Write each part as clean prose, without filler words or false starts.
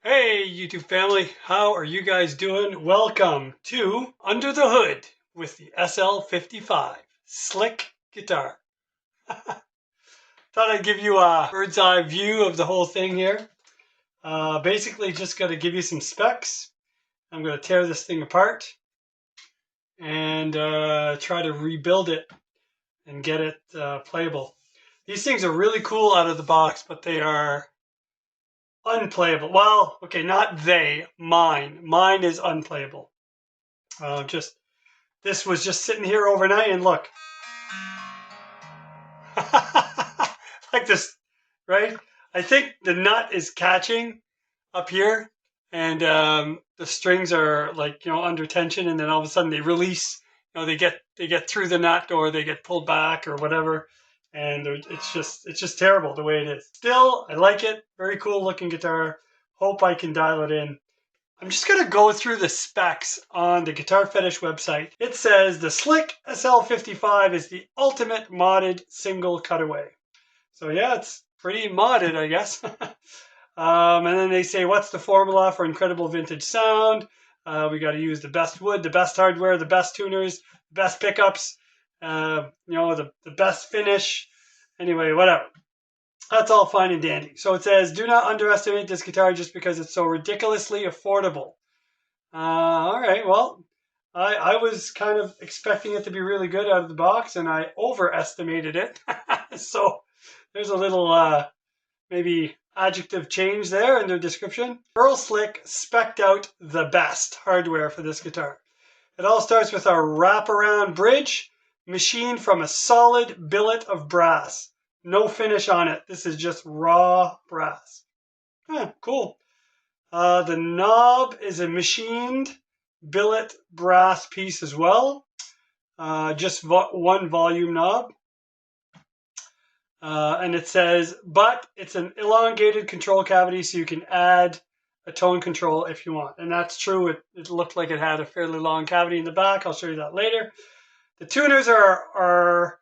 Hey YouTube family, how are you guys doing? Welcome to Under the Hood with the SL55 Slick Guitar. Thought I'd give you a bird's eye view of the whole thing here. Basically just got to give you some specs. I'm going to tear this thing apart and try to rebuild it and get it playable. These things are really cool out of the box, but they are unplayable. Well, okay, not they, mine. Mine is unplayable. This was just sitting here overnight, and look, like this, right? I think the nut is catching up here, and the strings are like under tension, and then all of a sudden they release. They get through the nut, or they get pulled back, or whatever. And it's just terrible the way it is. Still, I like it. Very cool looking guitar. Hope I can dial it in. I'm just going to go through the specs on the Guitar Fetish website. It says the Slick SL55 is the ultimate modded single cutaway. So yeah, it's pretty modded, I guess. And then they say, what's the formula for incredible vintage sound? We got to use the best wood, the best hardware, the best tuners, the best pickups, the best finish. Anyway, whatever. That's all fine and dandy. So it says, do not underestimate this guitar just because it's so ridiculously affordable. All right, well, I was kind of expecting it to be really good out of the box, and I overestimated it. So there's a little maybe adjective change there in the description. Pearl Slick spec'd out the best hardware for this guitar. It all starts with a wraparound bridge machined from a solid billet of brass. No finish on it. This is just raw brass. Cool. The knob is a machined billet brass piece as well. Just one volume knob. And it says, but it's an elongated control cavity, so you can add a tone control if you want. And that's true. It looked like it had a fairly long cavity in the back. I'll show you that later. The tuners are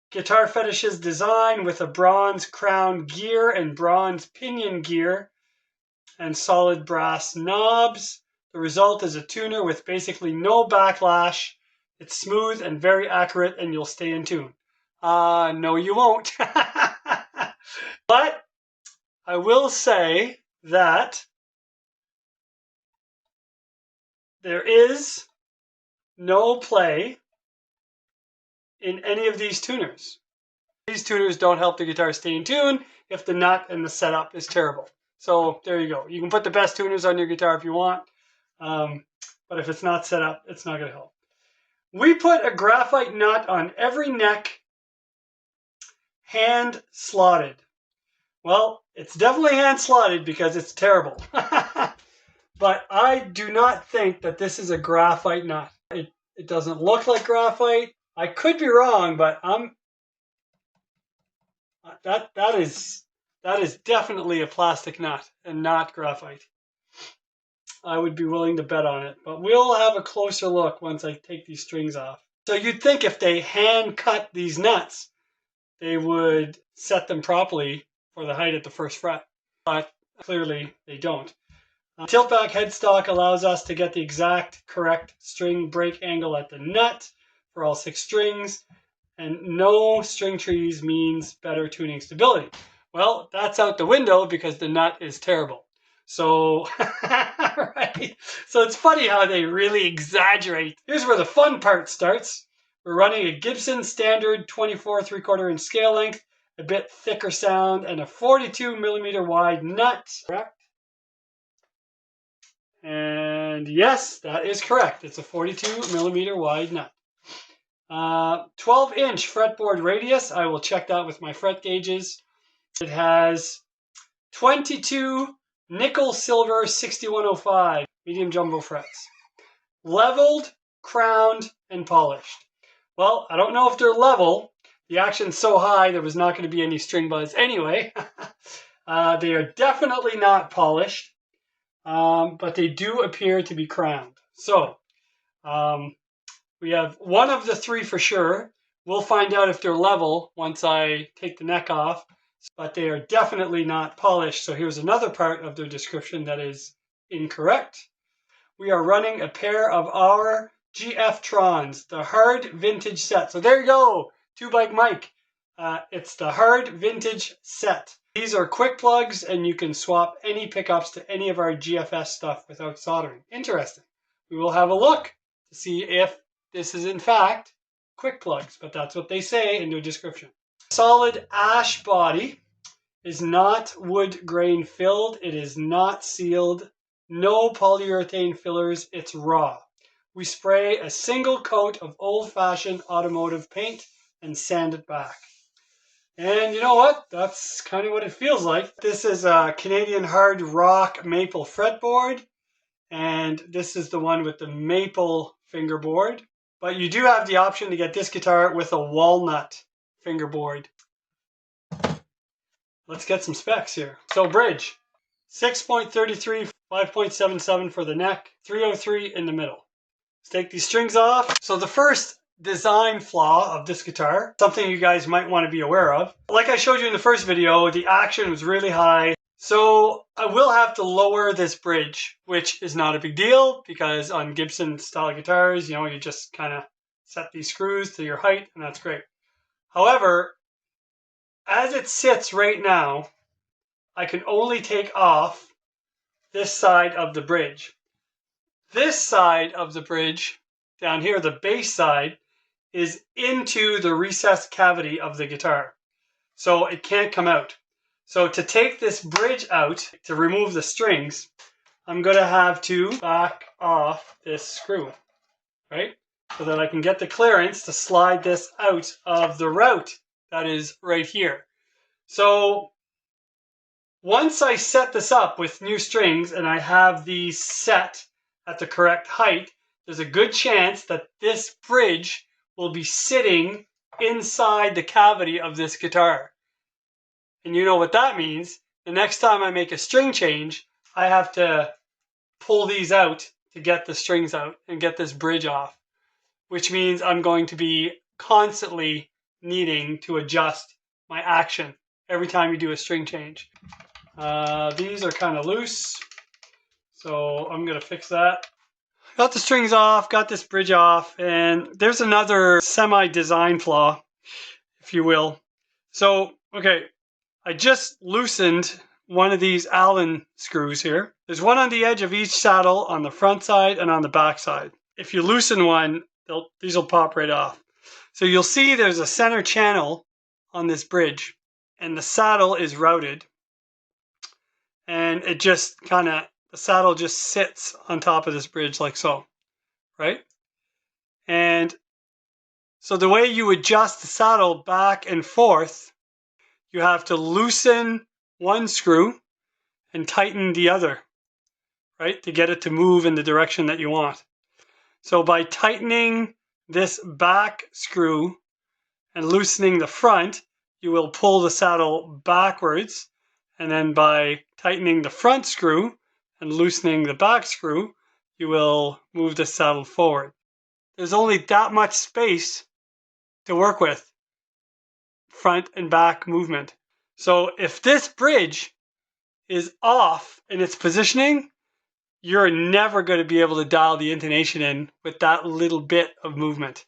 Guitar Fetish's design with a bronze crown gear and bronze pinion gear and solid brass knobs. The result is a tuner with basically no backlash. It's smooth and very accurate, and you'll stay in tune. No, you won't. But I will say that there is no play in any of these tuners. These tuners don't help the guitar stay in tune if the nut and the setup is terrible. So there you go. You can put the best tuners on your guitar if you want, but if it's not set up, it's not going to help. We put a graphite nut on every neck, hand slotted. Well, it's definitely hand slotted because it's terrible. But I do not think that this is a graphite nut. It doesn't look like graphite. I could be wrong, but that is definitely a plastic nut and not graphite. I would be willing to bet on it, but we'll have a closer look once I take these strings off. So you'd think if they hand cut these nuts, they would set them properly for the height at the first fret, but clearly they don't. Tilt back headstock allows us to get the exact correct string break angle at the nut for all 6 strings, and no string trees means better tuning stability. Well, that's out the window because the nut is terrible. So, right. So it's funny how they really exaggerate. Here's where the fun part starts. We're running a Gibson standard 24 3/4 inch scale length, a bit thicker sound, and a 42 millimeter wide nut. Correct? And yes, that is correct. It's a 42 millimeter wide nut. 12 inch fretboard radius. I will check that with my fret gauges. It has 22 nickel silver 6105 medium jumbo frets. Leveled, crowned, and polished. Well, I don't know if they're level. The action's so high there was not going to be any string buzz anyway. They are definitely not polished, but they do appear to be crowned. So we have one of the 3 for sure. We'll find out if they're level once I take the neck off. but they are definitely not polished. So here's another part of their description that is incorrect. We are running a pair of our GF-Trons, the hard vintage set. So there you go, Two Bike Mike. It's the hard vintage set. These are quick plugs, and you can swap any pickups to any of our GFS stuff without soldering. Interesting. We will have a look to see if this is in fact quick plugs, but that's what they say in their description. Solid ash body is not wood grain filled. It is not sealed. No polyurethane fillers. It's raw. We spray a single coat of old-fashioned automotive paint and sand it back. And you know what? That's kind of what it feels like. This is a Canadian hard rock maple fretboard, and this is the one with the maple fingerboard. But you do have the option to get this guitar with a walnut fingerboard. Let's get some specs here. So bridge, 6.33, 5.77 for the neck, 303 in the middle. Let's take these strings off. So the first design flaw of this guitar, something you guys might want to be aware of. Like I showed you in the first video, the action was really high. So I will have to lower this bridge, which is not a big deal because on Gibson style guitars, you know, you just kind of set these screws to your height and that's great. However, as it sits right now, I can only take off this side of the bridge. This side of the bridge, down here, the bass side, is into the recessed cavity of the guitar. So it can't come out. So to take this bridge out, to remove the strings, I'm going to have to back off this screw, right? So that I can get the clearance to slide this out of the route that is right here. So once I set this up with new strings and I have these set at the correct height, there's a good chance that this bridge will be sitting inside the cavity of this guitar. And you know what that means. The next time I make a string change, I have to pull these out to get the strings out and get this bridge off, which means I'm going to be constantly needing to adjust my action every time you do a string change. These are kind of loose, so I'm going to fix that. Got the strings off, got this bridge off, and there's another semi-design flaw, if you will. So, okay, I just loosened one of these Allen screws here. There's one on the edge of each saddle on the front side and on the back side. If you loosen one, these will pop right off. So you'll see there's a center channel on this bridge, and the saddle is routed. And it just kind of, the saddle just sits on top of this bridge like so, right? And so the way you adjust the saddle back and forth, you have to loosen one screw and tighten the other, right? To get it to move in the direction that you want. So by tightening this back screw and loosening the front, you will pull the saddle backwards. And then by tightening the front screw and loosening the back screw, you will move the saddle forward. There's only that much space to work with, front and back movement. So if this bridge is off in its positioning, you're never going to be able to dial the intonation in with that little bit of movement.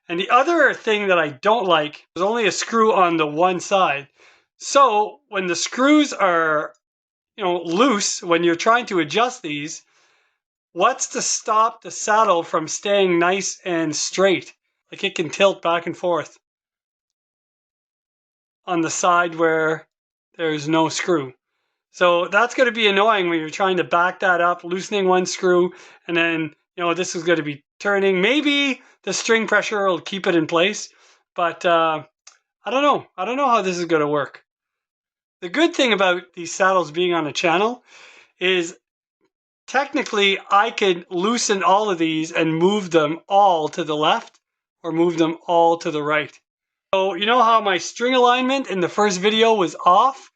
And the other thing that I don't like is only a screw on the one side. So when the screws are, loose, when you're trying to adjust these, what's to stop the saddle from staying nice and straight? Like it can tilt back and forth on the side where there's no screw. So that's going to be annoying when you're trying to back that up, loosening one screw, and then, this is going to be turning. Maybe the string pressure will keep it in place, but I don't know. I don't know how this is going to work. The good thing about these saddles being on a channel is technically I could loosen all of these and move them all to the left or move them all to the right. So you know how my string alignment in the first video was off?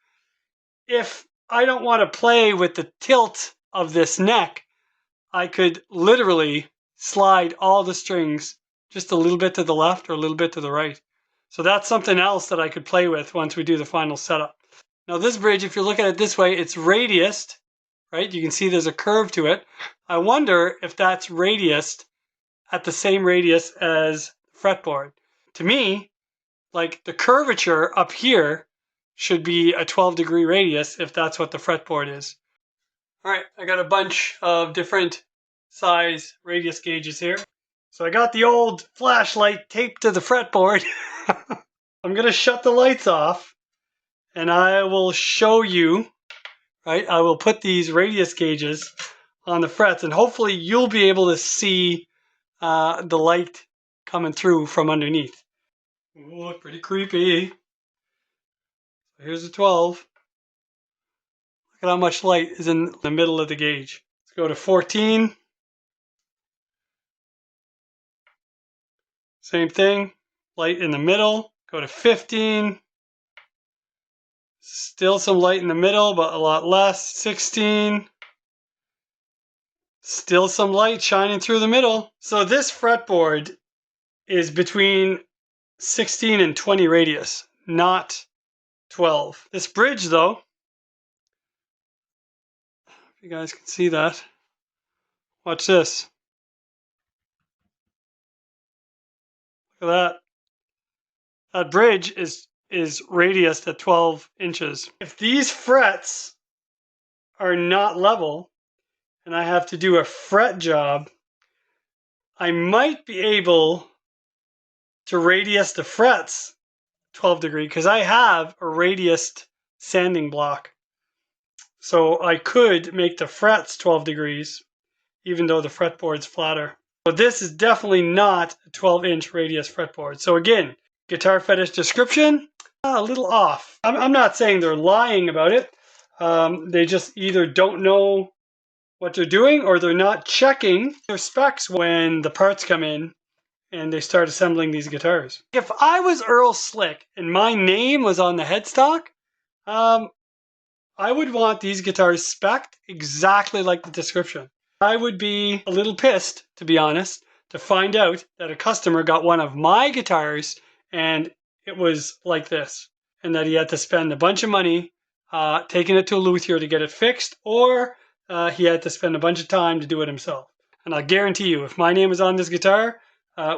If I don't want to play with the tilt of this neck, I could literally slide all the strings just a little bit to the left or a little bit to the right. So that's something else that I could play with once we do the final setup. Now this bridge, if you look at it this way, it's radiused, right? You can see there's a curve to it. I wonder if that's radiused at the same radius as fretboard. To me, like the curvature up here should be a 12-degree radius if that's what the fretboard is. All right, I got a bunch of different size radius gauges here. So I got the old flashlight taped to the fretboard. I'm gonna shut the lights off and I will show you, right? I will put these radius gauges on the frets and hopefully you'll be able to see the light coming through from underneath. Oh, pretty creepy. Here's a 12. Look at how much light is in the middle of the gauge. Let's go to 14. Same thing, light in the middle. Go to 15. Still some light in the middle, but a lot less. 16. Still some light shining through the middle. So this fretboard is between 16 and 20 radius, not 12. This bridge though, if you guys can see that, watch this. Look at that. That bridge is radiused at 12 inches. If these frets are not level and I have to do a fret job, I might be able to radius the frets 12 degree because I have a radiused sanding block. So I could make the frets 12 degrees even though the fretboard's flatter. So this is definitely not a 12-inch radius fretboard. So again, Guitar Fetish description, a little off. I'm not saying they're lying about it. They just either don't know what they're doing or they're not checking their specs when the parts come in and they start assembling these guitars. If I was Earl Slick and my name was on the headstock, I would want these guitars spec'd exactly like the description. I would be a little pissed, to be honest, to find out that a customer got one of my guitars and it was like this, and that he had to spend a bunch of money taking it to a luthier to get it fixed, or he had to spend a bunch of time to do it himself. And I guarantee you, if my name was on this guitar,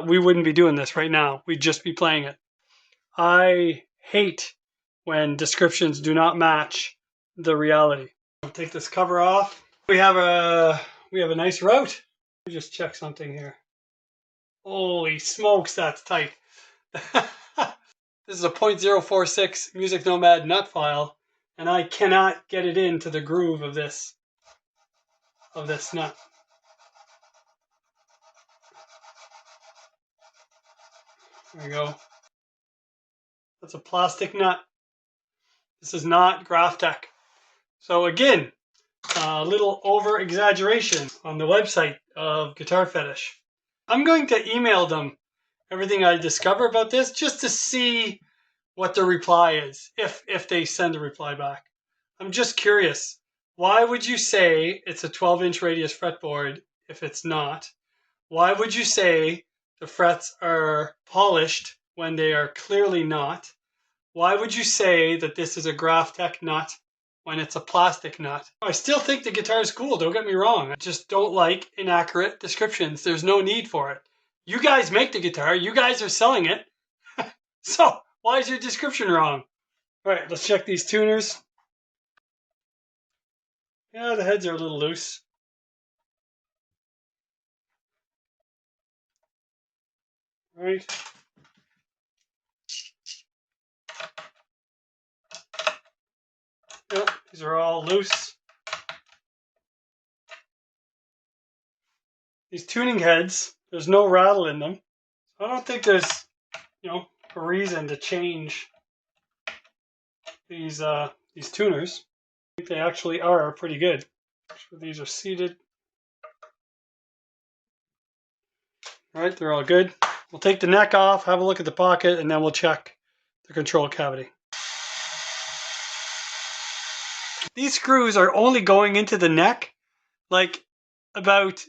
we wouldn't be doing this right now. We'd just be playing it. I hate when descriptions do not match the reality. I'll take this cover off. We have a nice route. Let me just check something here. Holy smokes, that's tight. This is a .046 Music Nomad nut file, and I cannot get it into the groove of this nut. There we go. That's a plastic nut. This is not Graphtec. So again, a little over exaggeration on the website of Guitar Fetish. I'm going to email them everything I discover about this just to see what the reply is, if they send a reply back. I'm just curious. Why would you say it's a 12-inch radius fretboard if it's not? Why would you say the frets are polished when they are clearly not? Why would you say that this is a Graphtec nut when it's a plastic nut? I still think the guitar is cool, don't get me wrong. I just don't like inaccurate descriptions. There's no need for it. You guys make the guitar, you guys are selling it. So why is your description wrong? All right, let's check these tuners. Yeah, the heads are a little loose. All right. Yep, these are all loose. These tuning heads, there's no rattle in them. I don't think there's, a reason to change these tuners. I think they actually are pretty good. So these are seated. All right, they're all good. We'll take the neck off, have a look at the pocket, and then we'll check the control cavity. These screws are only going into the neck like about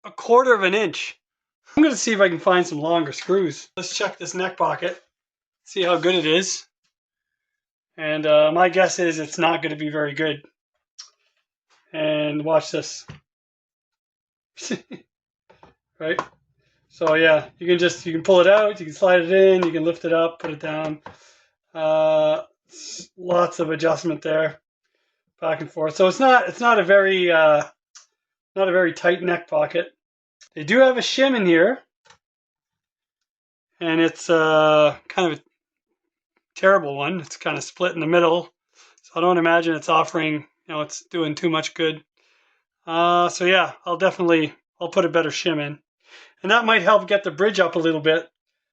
1/4 of an inch. I'm going to see if I can find some longer screws. Let's check this neck pocket, see how good it is. And my guess is it's not going to be very good. And watch this. Right? So yeah, you can pull it out, you can slide it in, you can lift it up, put it down. Lots of adjustment there, back and forth. So it's not a very tight neck pocket. They do have a shim in here, and it's kind of a terrible one. It's kind of split in the middle, so I don't imagine it's offering, it's doing too much good. So yeah, I'll put a better shim in, and that might help get the bridge up a little bit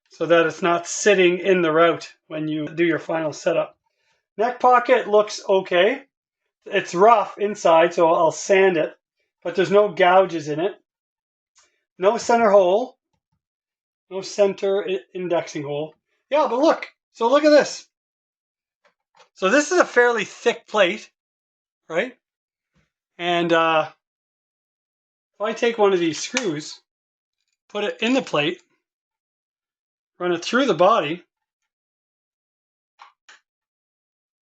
so that it's not sitting in the route when you do your final setup. Neck pocket looks okay. It's rough inside, so I'll sand it, but there's no gouges in it. No center hole. No center indexing hole. Yeah, but look. So look at this. So this is a fairly thick plate, right? And if I take one of these screws, put it in the plate, run it through the body,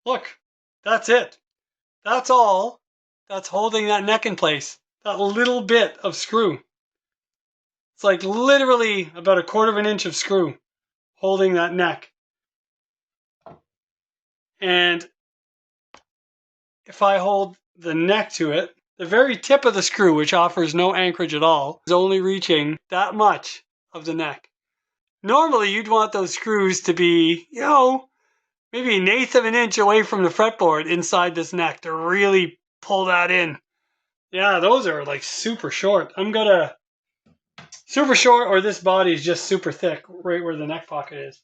look, that's it. That's all that's holding that neck in place. That little bit of screw. It's like literally about 1/4 of an inch of screw holding that neck. And if I hold the neck to it, the very tip of the screw, which offers no anchorage at all, is only reaching that much of the neck. Normally, you'd want those screws to be, maybe 1/8 of an inch away from the fretboard inside this neck to really pull that in. Yeah, those are like super short. Super short, or this body is just super thick right where the neck pocket is.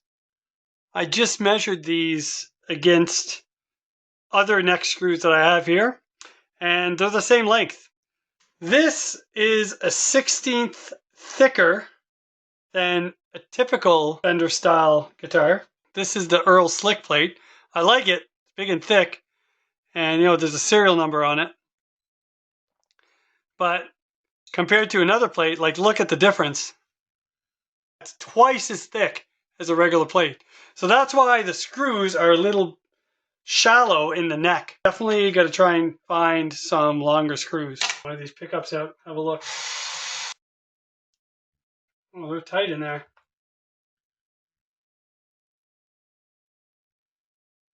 I just measured these against other neck screws that I have here, and they're the same length. This is a 1/16 thicker than a typical Fender style guitar. This is the Earl Slick plate. I like it. It's big and thick, and there's a serial number on it. But compared to another plate, like, look at the difference. It's twice as thick as a regular plate. So that's why the screws are a little shallow in the neck. Definitely got to try and find some longer screws. One of these pickups out. Have a look. Oh, they're tight in there.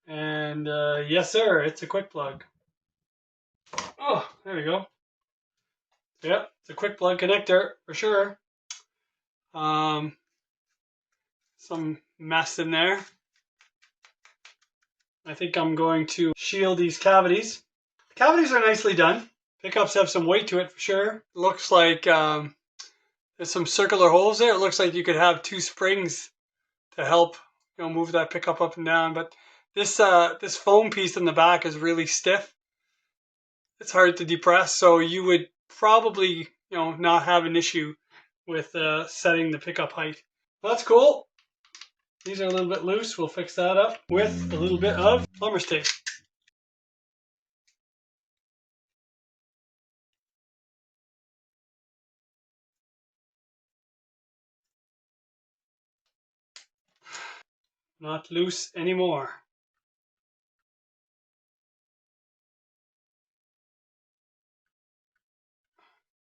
And yes, sir, it's a quick plug. Oh, there we go. Yep, it's a quick plug connector for sure. Some mess in there. I think I'm going to shield these cavities. The cavities are nicely done. Pickups have some weight to it for sure. Looks like there's some circular holes there. It looks like you could have 2 springs to help move that pickup up and down. But this foam piece in the back is really stiff. It's hard to depress, so you would probably not have an issue with setting the pickup height. That's cool. These are a little bit loose. We'll fix that up with a little bit of plumber's tape. Not loose anymore.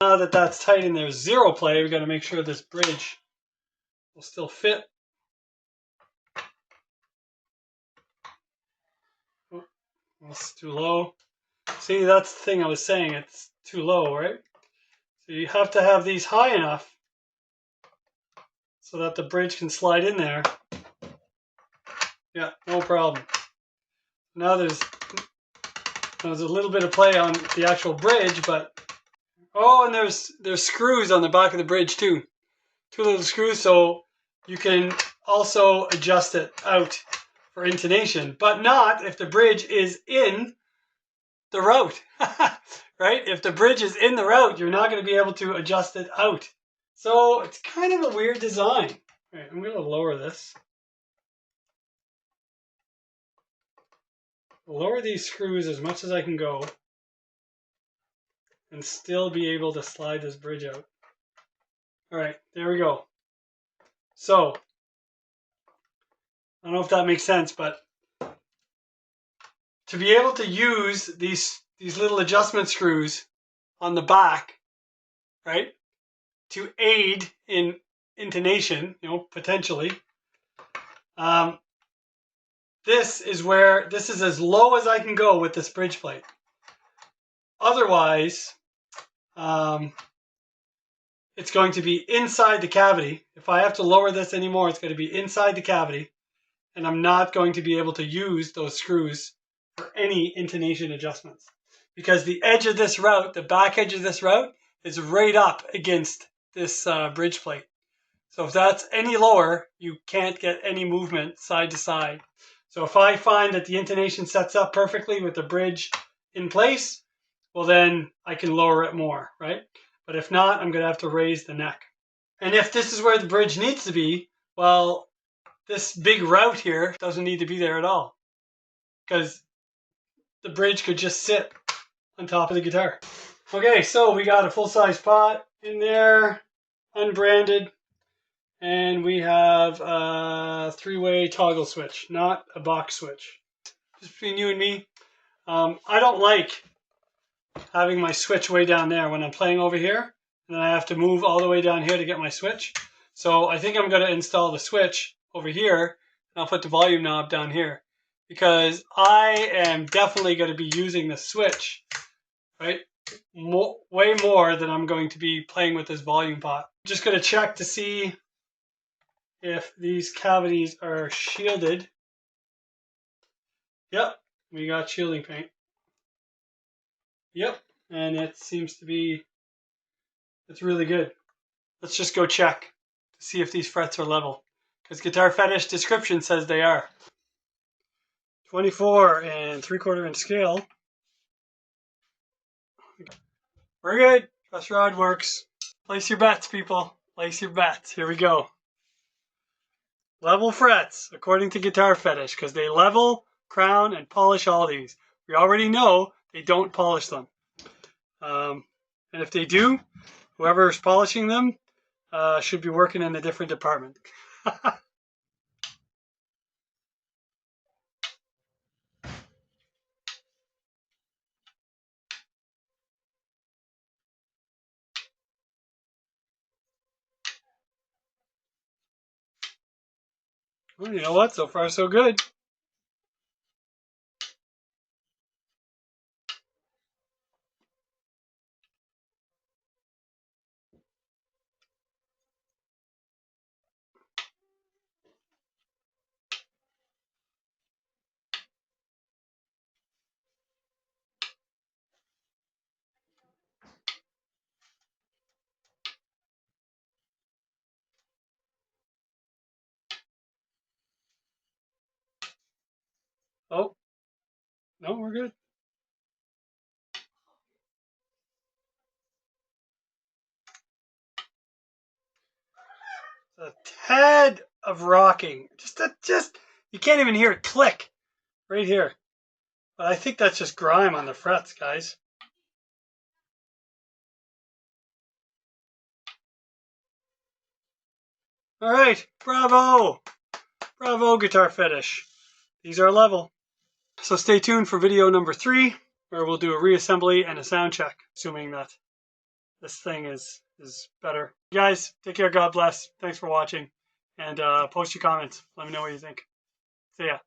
Now that that's tight and there's zero play, we got to make sure this bridge will still fit. Oh, that's too low. See, that's the thing I was saying. It's too low, right? So you have to have these high enough so that the bridge can slide in there. Yeah, no problem. Now there's a little bit of play on the actual bridge, but oh, and there's screws on the back of the bridge too. 2 little screws, so you can also adjust it out for intonation, but not if the bridge is in the route. Right? If the bridge is in the route, you're not going to be able to adjust it out. So it's kind of a weird design. All right, I'm going to lower this. Lower these screws as much as I can go and still be able to slide this bridge out. All right, there we go. So I don't know if that makes sense, but to be able to use these little adjustment screws on the back, right, to aid in intonation, potentially. This is as low as I can go with this bridge plate. Otherwise, it's going to be inside the cavity. If I have to lower this anymore, it's going to be inside the cavity, and I'm not going to be able to use those screws for any intonation adjustments, because the edge of this route, the back edge of this route, is right up against this bridge plate. So if that's any lower, you can't get any movement side to side. So if I find that the intonation sets up perfectly with the bridge in place, well then I can lower it more, right? But if not, I'm going to have to raise the neck. And if this is where the bridge needs to be, well, this big route here doesn't need to be there at all, because the bridge could just sit on top of the guitar. Okay, so we got a full-size pot in there, unbranded, and we have a 3-way toggle switch, not a box switch. Just between you and me, I don't like having my switch way down there when I'm playing over here, and then I have to move all the way down here to get my switch. So I think I'm going to install the switch over here, and I'll put the volume knob down here, because I am definitely going to be using the switch, right, way more than I'm going to be playing with this volume pot. I'm just going to check to see if these cavities are shielded. Yep, we got shielding paint. Yep, and it seems to be, it's really good. Let's just go check to see if these frets are level, because Guitar Fetish description says they are. 24 and 3/4 inch scale. We're good. Truss rod works. Place your bets, people. Place your bets. Here we go. Level frets, according to Guitar Fetish, because they level, crown, and polish all these. We already know they don't polish them. And if they do, whoever's polishing them should be working in a different department. Well, you know what? So far, so good. Oh, no, we're good. A tad of rocking. Just you can't even hear it click right here. But I think that's just grime on the frets, guys. All right, bravo. Bravo, Guitar Fetish. These are level. So stay tuned for video number 3, where we'll do a reassembly and a sound check, assuming that this thing is better. You guys, take care. God bless. Thanks for watching. And post your comments. Let me know what you think. See ya.